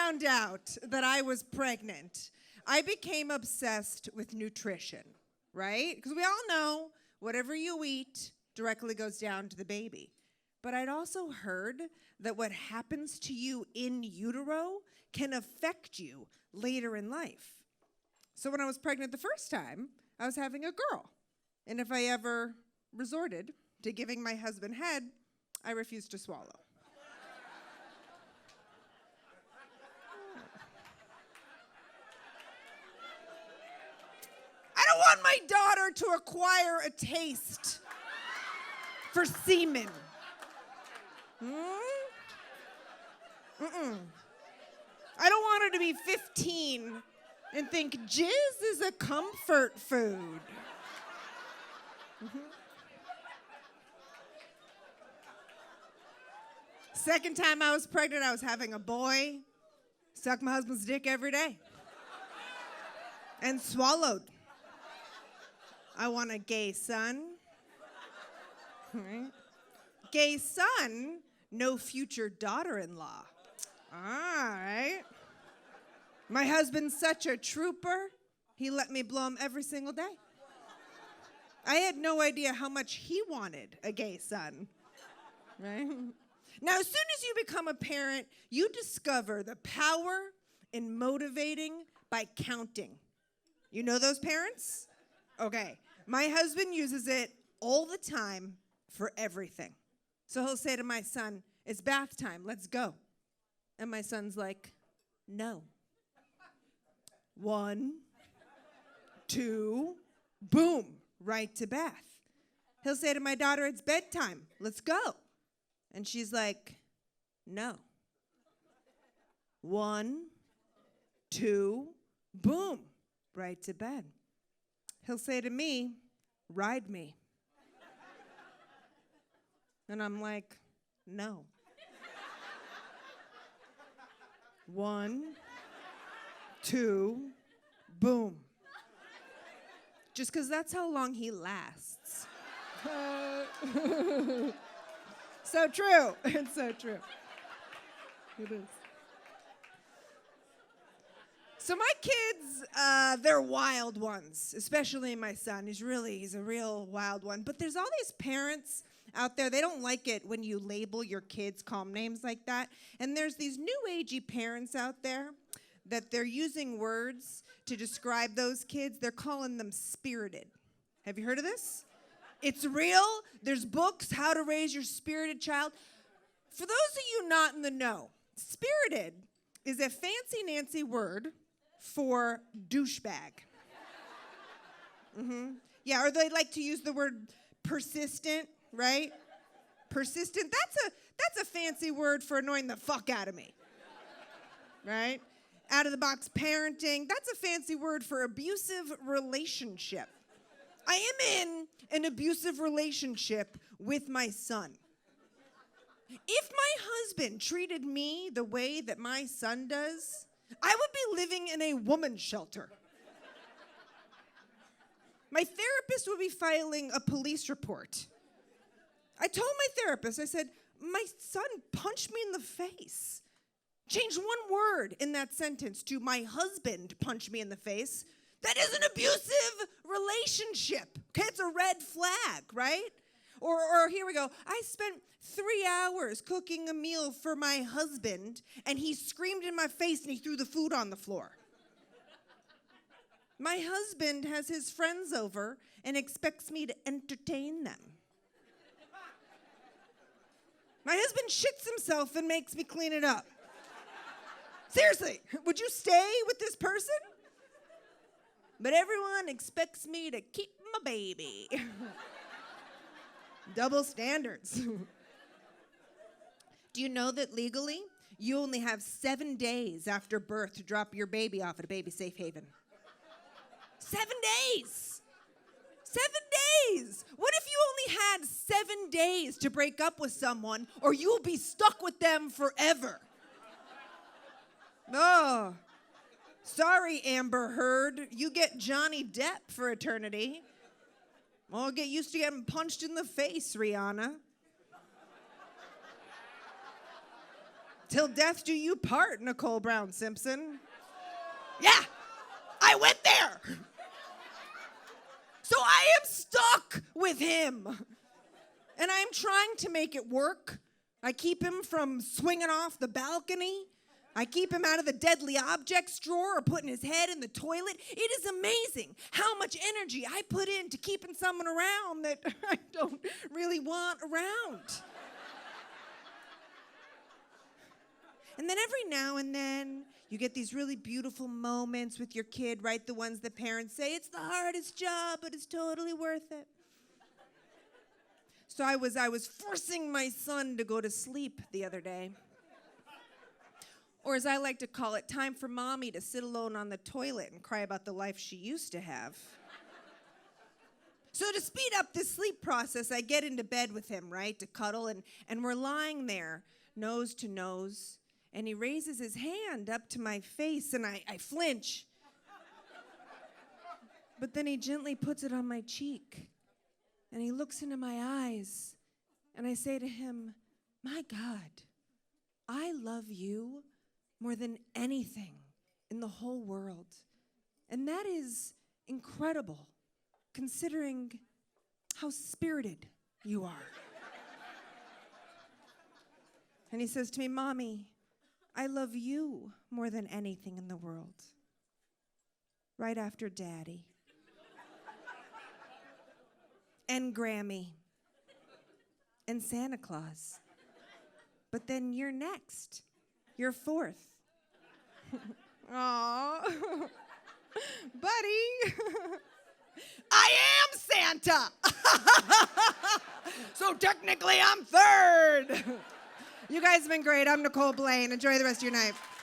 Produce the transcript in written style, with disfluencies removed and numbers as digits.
found out that I was pregnant, I became obsessed with nutrition, right? Because we all know whatever you eat directly goes down to the baby. But I'd also heard that what happens to you in utero can affect you later in life. So when I was pregnant the first time, I was having a girl. And if I ever resorted to giving my husband head, I refused to swallow. I don't want my daughter to acquire a taste for semen. I don't want her to be 15 and think jizz is a comfort food. Second time I was pregnant, I was having a boy. Sucked my husband's dick every day. And swallowed. I want a gay son. Right? Gay son, no future daughter-in-law. All right. My husband's such a trooper, he let me blow him every single day. I had no idea how much he wanted a gay son. Right? Now, as soon as you become a parent, you discover the power in motivating by counting. You know those parents? Okay. My husband uses it all the time for everything. So he'll say to my son, "It's bath time, let's go." And my son's like, "No." 1, 2, boom, right to bath. He'll say to my daughter, "It's bedtime, let's go." And she's like, "No." 1, 2, boom, right to bed. He'll say to me, "Ride me." And I'm like, "No." 1, 2, boom. Just because that's how long he lasts. So true. It's so true. It is. So my kids, they're wild ones, especially my son. He's a real wild one. But there's all these parents out there, they don't like it when you label your kids calm names like that. And there's these new agey parents out there that they're using words to describe those kids. They're calling them spirited. Have you heard of this? It's real. There's books, How to Raise Your Spirited Child. For those of you not in the know, spirited is a fancy Nancy word for douchebag. Yeah, or they like to use the word persistent, right? Persistent, that's a fancy word for annoying the fuck out of me, right? Out of the box parenting, that's a fancy word for abusive relationship. I am in an abusive relationship with my son. If my husband treated me the way that my son does, I would be living in a woman's shelter. My therapist would be filing a police report. I told my therapist, I said, "My son punched me in the face." Change one word in that sentence to "my husband punched me in the face." That is an abusive relationship. Okay, it's a red flag, right? Or here we go. I spent 3 hours cooking a meal for my husband, and he screamed in my face and he threw the food on the floor. My husband has his friends over and expects me to entertain them. My husband shits himself and makes me clean it up. Seriously, would you stay with this person? But everyone expects me to keep my baby. Double standards. Do you know that legally, you only have 7 days after birth to drop your baby off at a baby safe haven? 7 days. 7 days. What if you only had 7 days to break up with someone, or you'll be stuck with them forever? Oh, sorry, Amber Heard. You get Johnny Depp for eternity. Well, get used to getting punched in the face, Rihanna. Till death do you part, Nicole Brown Simpson. Yeah, I went there. So I am stuck with him. And I'm trying to make it work. I keep him from swinging off the balcony. I keep him out of the deadly objects drawer or putting his head in the toilet. It is amazing how much energy I put into keeping someone around that I don't really want around. And then every now and then, you get these really beautiful moments with your kid, right? The ones that parents say, it's the hardest job, but it's totally worth it. So I was forcing my son to go to sleep the other day. Or as I like to call it, time for mommy to sit alone on the toilet and cry about the life she used to have. So to speed up this sleep process, I get into bed with him, right, to cuddle, and we're lying there, nose to nose, and he raises his hand up to my face, and I flinch. But then he gently puts it on my cheek, and he looks into my eyes, and I say to him, my God, I love you more than anything in the whole world. And that is incredible, considering how spirited you are. And he says to me, Mommy, I love you more than anything in the world. Right after Daddy. And Grammy. And Santa Claus. But then you're next. You're fourth. Aw, buddy, I am Santa. So technically I'm third. You guys have been great. I'm Nicole Blaine. Enjoy the rest of your night.